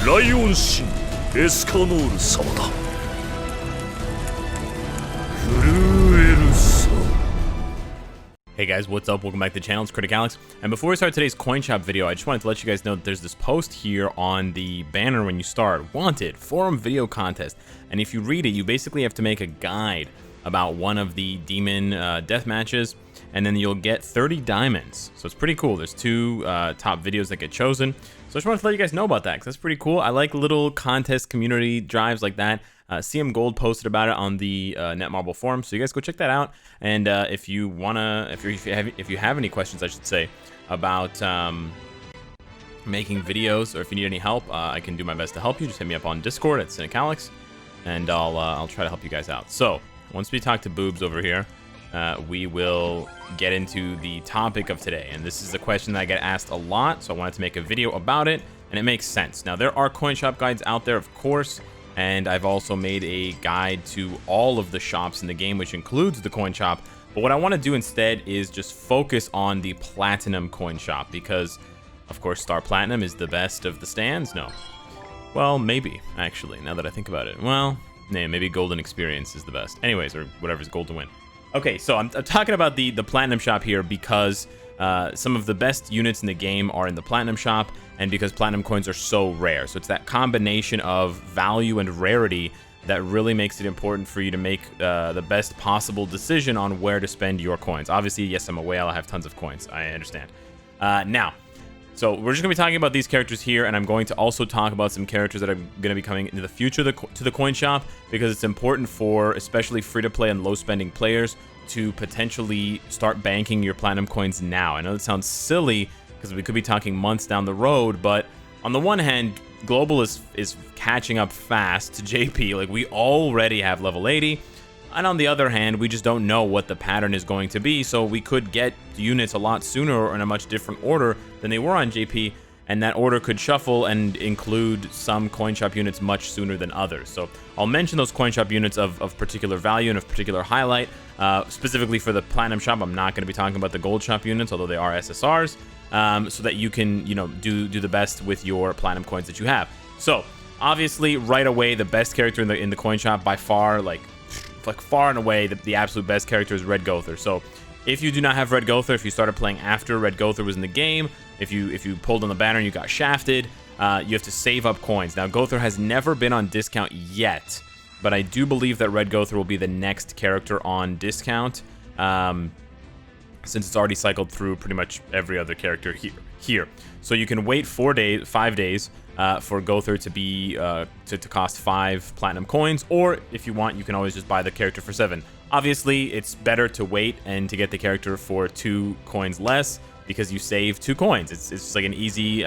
ライオン神エスカノール様だ。震えるさ。 Hey guys, what's up? Welcome back to the channel. It's Critic Alex. And before we start today's coin shop video, I just wanted to let you guys know that there's this post here on the banner when you start. Wanted forum video contest. And if you read it, you basically have to make a guide about one of the demon death matches, and then you'll get 30 diamonds. So it's pretty cool. There's two top videos that get chosen. So I just wanted to let you guys know about that, because that's pretty cool. I like little contest community drives like that. CM Gold posted about it on the Netmarble forum, so you guys go check that out. And if you wanna, if you have any questions, I should say, about making videos, or if you need any help, I can do my best to help you. Just hit me up on Discord at Cynic Alex, and I'll try to help you guys out. So once we talk to Boobs over here, we will get into the topic of today. And this is a question that I get asked a lot, so I wanted to make a video about it, and it makes sense. Now, there are coin shop guides out there, of course, and I've also made a guide to all of the shops in the game, which includes the coin shop. But what I want to do instead is just focus on the platinum coin shop, because of course Star Platinum is the best of the stands. No, well, maybe, actually, now that I think about it. Well, maybe Golden Experience is the best. Anyways, or whatever's gold to win. Okay, so I'm talking about the platinum shop here because some of the best units in the game are in the platinum shop, and because platinum coins are so rare. So it's that combination of value and rarity that really makes it important for you to make the best possible decision on where to spend your coins. Obviously, yes, I'm a whale. I have tons of coins. I understand. Now, so we're just going to be talking about these characters here, and I'm going to also talk about some characters that are going to be coming into the future to the coin shop, because it's important for especially free-to-play and low-spending players to potentially start banking your platinum coins now. I know it sounds silly because we could be talking months down the road, but on the one hand, Global is catching up fast to JP. Like, we already have level 80, and on the other hand, we just don't know what the pattern is going to be, so we could get units a lot sooner or in a much different order than they were on JP, and that order could shuffle and include some coin shop units much sooner than others. So I'll mention those coin shop units of particular value and of particular highlight. Specifically for the platinum shop, I'm not going to be talking about the gold shop units, although they are SSRs, so that you can, you know, do the best with your platinum coins that you have. So obviously, right away, the best character in the coin shop by far, like far and away, the absolute best character is Red Gowther. So if you do not have Red Gowther, if you started playing after Red Gowther was in the game, if you pulled on the banner and you got shafted, you have to save up coins. Now, Gowther has never been on discount yet, but I do believe that Red Gowther will be the next character on discount, since it's already cycled through pretty much every other character here. So you can wait 5 days for Gowther to be to cost 5 platinum coins, or if you want, you can always just buy the character for 7. Obviously, it's better to wait and to get the character for 2 coins less, because you save 2 coins. It's just like an easy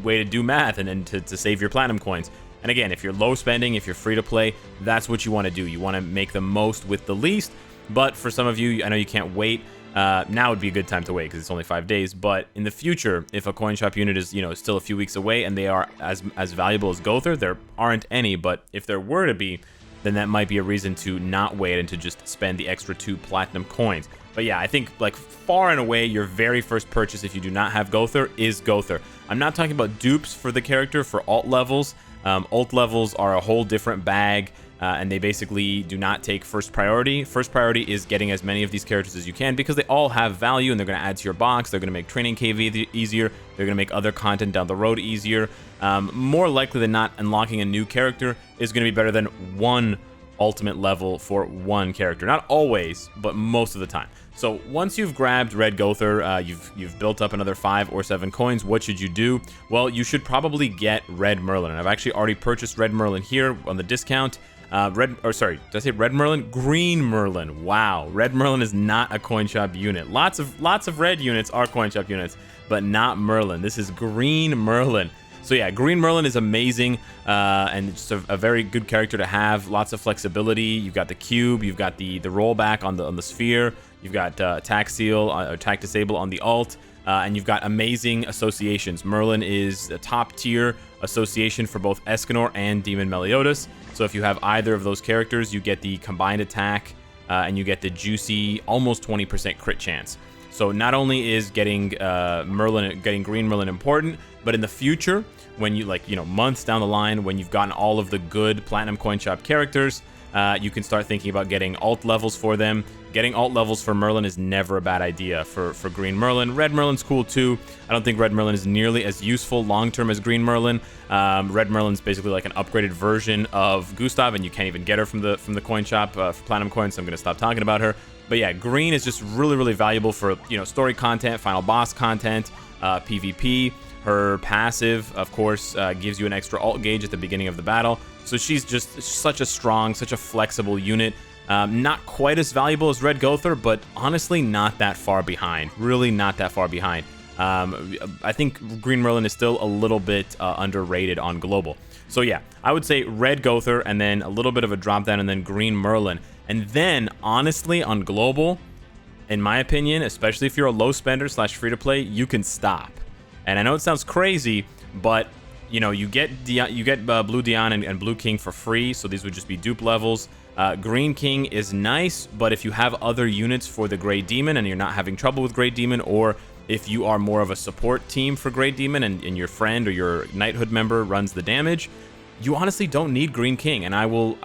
way to do math and then to save your platinum coins. And again, if you're low spending, if you're free to play, that's what you want to do. You want to make the most with the least. But for some of you, I know you can't wait. Now would be a good time to wait because it's only 5 days. But in the future, if a coin shop unit is, you know, still a few weeks away and they are as valuable as Gowther, there aren't any. But if there were to be, then that might be a reason to not wait and to just spend the extra 2 platinum coins. But yeah, I think like far and away, your very first purchase, if you do not have Gowther, is Gowther. I'm not talking about dupes for the character for alt levels. Alt levels are a whole different bag, and they basically do not take first priority. First priority is getting as many of these characters as you can, because they all have value and they're going to add to your box. They're going to make training KV easier. They're going to make other content down the road easier. More likely than not, unlocking a new character is going to be better than 1 ultimate level for 1 character. Not always, but most of the time. So once you've grabbed Red Gowther, you've built up another 5 or 7 coins. What should you do? Well, you should probably get Red Merlin. And I've actually already purchased Red Merlin here on the discount. Did I say Red Merlin? Green Merlin. Wow, Red Merlin is not a coin shop unit. Lots of red units are coin shop units, but not Merlin. This is Green Merlin. So yeah, Green Merlin is amazing, and just a very good character to have. Lots of flexibility. You've got the cube, you've got the rollback on the sphere, you've got attack seal, attack disable on the alt, and you've got amazing associations. Merlin is a top tier association for both Escanor and Demon Meliodas. So if you have either of those characters, you get the combined attack, and you get the juicy almost 20% crit chance. So not only is getting Green Merlin important, but in the future, when you months down the line, when you've gotten all of the good Platinum Coin Shop characters, you can start thinking about getting alt levels for them. Getting alt levels for Merlin is never a bad idea for Green Merlin. Red Merlin's cool too. I don't think Red Merlin is nearly as useful long-term as Green Merlin. Red Merlin's basically like an upgraded version of Gustav, and you can't even get her from the coin shop for Platinum Coins, so I'm going to stop talking about her. But yeah, Green is just really, really valuable for, story content, final boss content, PvP. Her passive, of course, gives you an extra alt gauge at the beginning of the battle. So she's just such a strong, such a flexible unit. Not quite as valuable as Red Gowther, but honestly not that far behind. Really not that far behind. I think Green Merlin is still a little bit underrated on global. So yeah, I would say Red Gowther and then a little bit of a drop down and then Green Merlin. And then, honestly, on global, in my opinion, especially if you're a low spender / free to play, you can stop. And I know it sounds crazy, but you get Blue Dion and Blue King for free, so these would just be dupe levels. Green King is nice, but if you have other units for the Grey Demon and you're not having trouble with Grey Demon, or if you are more of a support team for Grey Demon and your friend or your Knighthood member runs the damage, you honestly don't need Green King. And I will,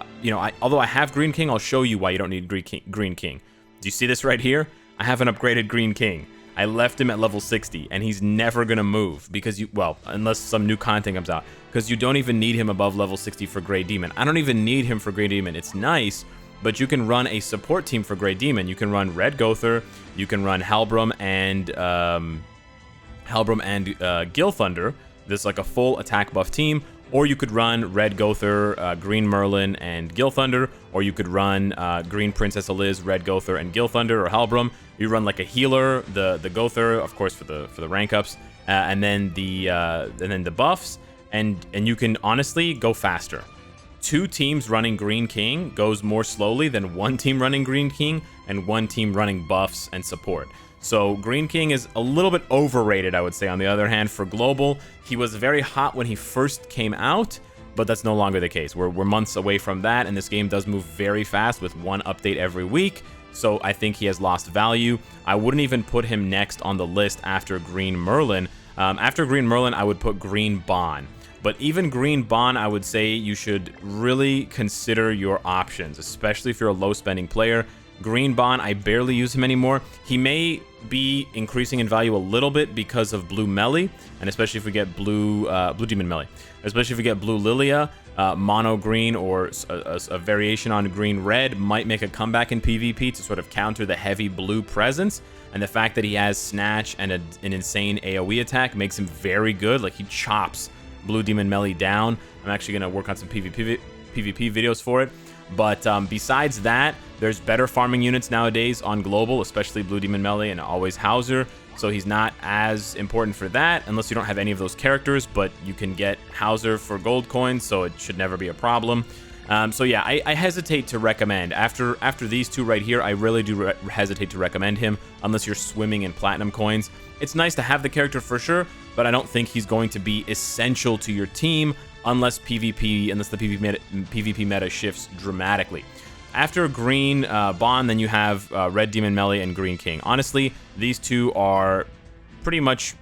although I have Green King, I'll show you why you don't need Green King. Do you see this right here? I have an upgraded Green King. I left him at level 60, and he's never going to move because unless some new content comes out, because you don't even need him above level 60 for Grey Demon. I don't even need him for Grey Demon. It's nice, but you can run a support team for Grey Demon. You can run Red Gowther, you can run Halbram and Gil Thunder. This is like a full attack buff team. Or you could run Red Gowther, Green Merlin, and Gil Thunder. Or you could run Green Princess Eliz, Red Gowther, and Gil Thunder or Halbram. You run like a healer, the Gowther, of course, for the rank ups, and then the buffs, and you can honestly go faster. 2 teams running Green King goes more slowly than 1 team running Green King and 1 team running buffs and support. So Green King is a little bit overrated, I would say. On the other hand, for global, he was very hot when he first came out, but that's no longer the case. We're months away from that, and this game does move very fast with 1 update every week. So I think he has lost value. I wouldn't even put him next on the list after Green Merlin. After Green Merlin, I would put Green Bon. But even Green Bon, I would say you should really consider your options, especially if you're a low spending player. Green Bon, I barely use him anymore. He may be increasing in value a little bit because of Blue Melee, and especially if we get Blue Demon Melee. Especially if we get Blue Lilia, Mono Green, or a variation on Green Red might make a comeback in PvP to sort of counter the heavy blue presence. And the fact that he has Snatch and an insane AoE attack makes him very good. Like, he chops Blue Demon Melee down. I'm actually going to work on some PvP videos for it. But besides that, there's better farming units nowadays on global, especially Blue Demon Melee and always Hauser. So he's not as important for that unless you don't have any of those characters, but you can get Hauser for gold coins, so it should never be a problem. So yeah, I hesitate to recommend. After these 2 right here, I really do hesitate to recommend him unless you're swimming in platinum coins. It's nice to have the character for sure, but I don't think he's going to be essential to your team unless the PvP meta shifts dramatically. After Green Bon, then you have Red Demon Melee and Green King. Honestly, these 2 are pretty much,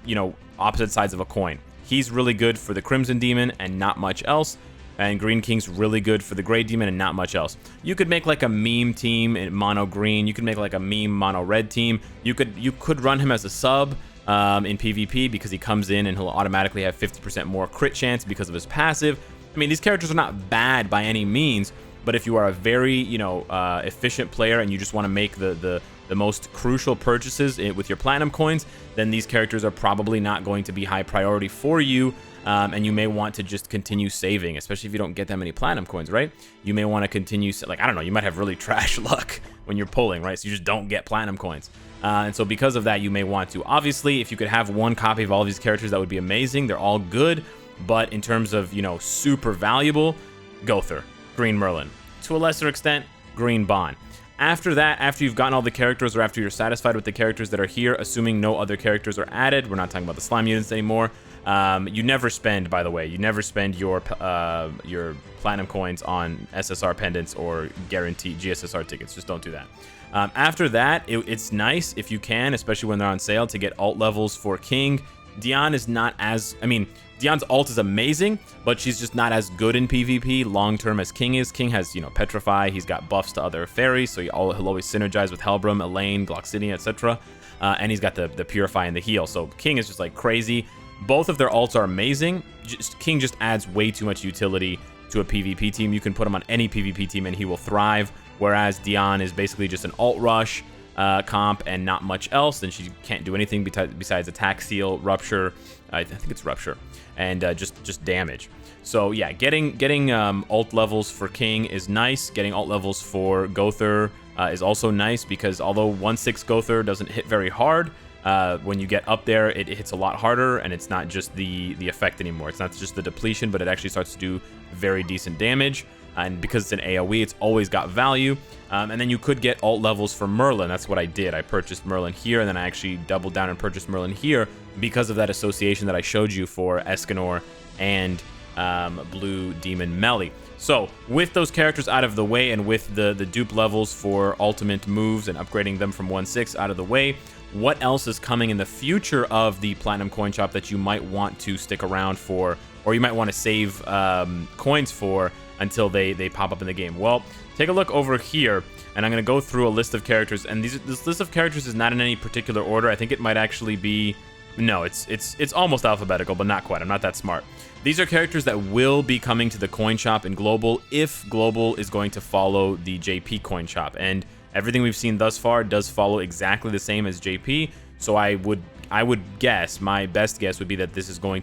opposite sides of a coin. He's really good for the Crimson Demon and not much else, and Green King's really good for the Grey Demon and not much else. You could make like a meme team in mono green. You could make like a meme mono red team. You could run him as a sub in PvP because he comes in and he'll automatically have 50% more crit chance because of his passive. I mean, these characters are not bad by any means, but if you are a very, efficient player and you just want to make the most crucial purchases with your platinum coins, then these characters are probably not going to be high priority for you, and you may want to just continue saving, especially if you don't get that many platinum coins, right? You may want to continue, like, I don't know, you might have really trash luck when you're pulling, right? So you just don't get platinum coins. And so because of that, you may want to. Obviously, if you could have 1 copy of all of these characters, that would be amazing. They're all good, but in terms of, super valuable, Gowther, Green Merlin. To a lesser extent, Green Bon. After that, after you've gotten all the characters, or after you're satisfied with the characters that are here, assuming no other characters are added, we're not talking about the slime units anymore. You never spend, by the way, you never spend your platinum coins on SSR pendants or guaranteed GSSR tickets. Just don't do that. After that, it's nice if you can, especially when they're on sale, to get alt levels for King. Dion is not as, I mean, Dion's ult is amazing, but she's just not as good in PvP long-term as King is. King has, you know, Petrify, he's got buffs to other fairies, so he'll always synergize with Helbram, Elaine, Gloxinia, etc. And he's got the Purify and the heal, so King is just like crazy. Both of their ults are amazing. King just adds way too much utility to a PvP team. You can put him on any PvP team and he will thrive, whereas Dion is basically just an alt rush comp and not much else, and she can't do anything besides attack, seal, rupture. I think it's rupture, and just damage. So yeah, getting ult levels for King is nice. Getting ult levels for Gowther is also nice, because although 1/6 Gowther doesn't hit very hard, when you get up there, it hits a lot harder, and it's not just the effect anymore. It's not just the depletion, but it actually starts to do very decent damage. And because it's an AoE, it's always got value. And then you could get alt levels for Merlin. That's what I did. I purchased Merlin here, and then I actually doubled down and purchased Merlin here because of that association that I showed you for Escanor and Blue Demon Melly. So with those characters out of the way, and with the dupe levels for ultimate moves and upgrading them from 1/6 out of the way, what else is coming in the future of the Platinum Coin Shop that you might want to stick around for, or you might want to save coins for until they pop up in the game? Well, take a look over here, and I'm going to go through a list of characters, and this list of characters is not in any particular order. I think it might actually be, no, it's almost alphabetical, but not quite. I'm not that smart. These are characters that will be coming to the coin shop in Global, if Global is going to follow the JP coin shop, and everything we've seen thus far does follow exactly the same as JP. So I would guess, my best guess would be that this is going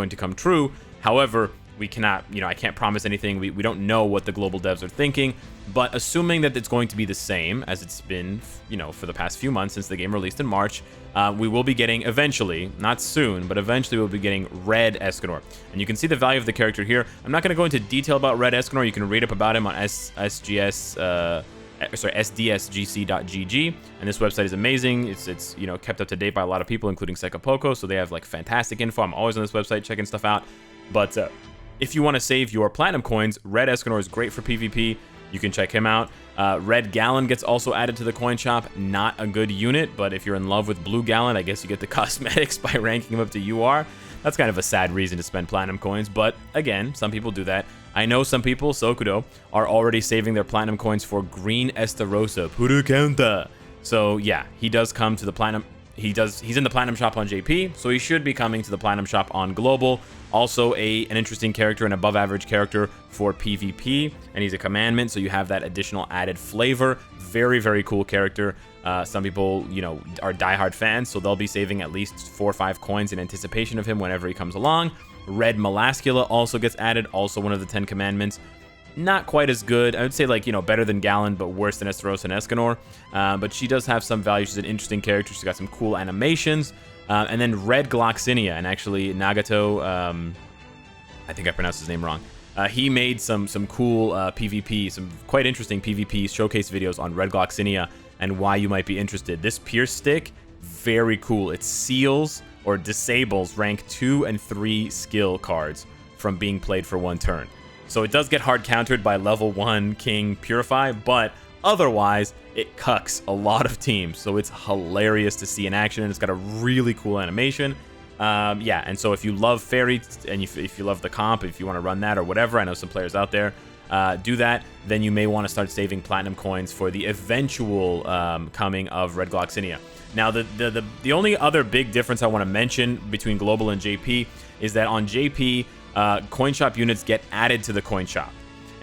to come true. However, we cannot, you know, I can't promise anything. We don't know what the Global devs are thinking, but assuming that it's going to be the same as it's been, you know, for the past few months since the game released in March, we will be getting eventually, not soon, but eventually we'll be getting Red Escanor. And you can see the value of the character here. I'm not going to go into detail about Red Escanor. You can read up about him on sdsgc.gg, and this website is amazing. It's you know, kept up to date by a lot of people, including Sekapoko, so they have like fantastic info. I'm always on this website checking stuff out. But if you want to save your platinum coins, Red Escanor is great for PvP. You can check him out. Red Gallon gets also added to the coin shop. Not a good unit, but if you're in love with Blue Gallon, I guess you get the cosmetics by ranking him up to UR. That's kind of a sad reason to spend platinum coins, but again, some people do that. I know some people, Sokudo, are already saving their platinum coins for Green Estarossa. Puru counter. So yeah, he does come to the platinum. He's in the platinum shop on JP, so he should be coming to the platinum shop on Global. Also an interesting character, an above average character for PvP, and he's a commandment, so you have that additional added flavor. Very, very cool character. Some people, you know, are diehard fans, so they'll be saving at least 4 or 5 coins in anticipation of him whenever he comes along. Red Melascula also gets added, also one of the 10 commandments. Not quite as good. I would say, like, you know, better than Gallon, but worse than Estarossa and Escanor. But she does have some value. She's an interesting character. She's got some cool animations. And then Red Gloxinia, and actually Nagato, I think I pronounced his name wrong. He made some cool PvP, some quite interesting PvP showcase videos on Red Gloxinia and why you might be interested. This Pierce Stick, very cool. It seals or disables rank 2 and 3 skill cards from being played for 1 turn. So it does get hard countered by level 1 King Purify, but otherwise it cucks a lot of teams. So it's hilarious to see in action, and it's got a really cool animation. Yeah, and so if you love Fairy, and if you love the comp, if you want to run that or whatever, I know some players out there do that, then you may want to start saving platinum coins for the eventual coming of Red Gloxinia. Now, the only other big difference I want to mention between Global and JP is that on JP, coin shop units get added to the coin shop,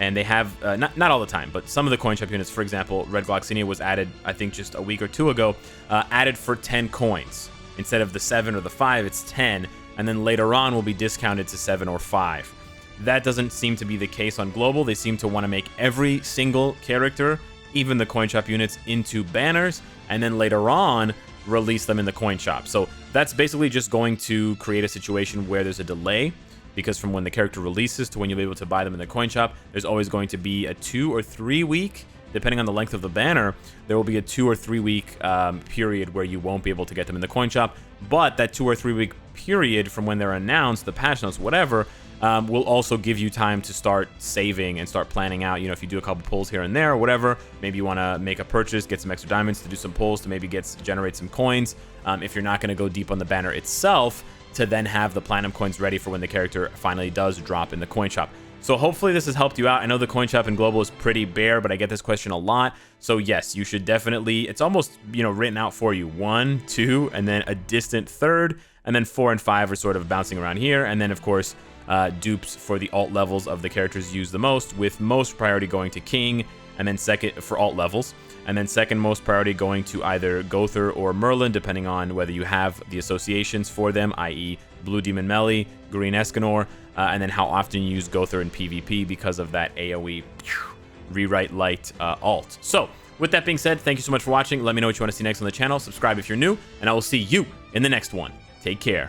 and they have not all the time, but some of the coin shop units, for example, Red Gloxinia was added, I think just a week or 2 ago, added for 10 coins instead of the 7 or the 5. It's 10, and then later on will be discounted to 7 or 5. That doesn't seem to be the case on Global. They seem to want to make every single character, even the coin shop units, into banners, and then later on release them in the coin shop. So that's basically just going to create a situation where there's a delay, because from when the character releases to when you'll be able to buy them in the coin shop, there's always going to be a 2 or 3 week, depending on the length of the banner, there will be a 2 or 3 week period where you won't be able to get them in the coin shop. But that 2 or 3 week period from when they're announced, the patch notes, whatever, will also give you time to start saving and start planning out. You know, if you do a couple pulls here and there or whatever, maybe you want to make a purchase, get some extra diamonds to do some pulls to maybe generate some coins. If you're not going to go deep on the banner itself, to then have the platinum coins ready for when the character finally does drop in the coin shop. So hopefully this has helped you out. I know the coin shop in global is pretty bare, but I get this question a lot. So yes, you should definitely, it's almost, you know, written out for you. 1, 2, and then a distant third, and then 4 and 5 are sort of bouncing around here. And then of course, dupes for the alt levels of the characters used the most, with most priority going to King, and then second for alt levels, and then second most priority going to either Gowther or Merlin, depending on whether you have the associations for them, i.e. Blue Demon Melee, Green Escanor, and then how often you use Gowther in PvP because of that AoE rewrite light alt. So with that being said, thank you so much for watching. Let me know what you want to see next on the channel. Subscribe if you're new, and I will see you in the next one. Take care.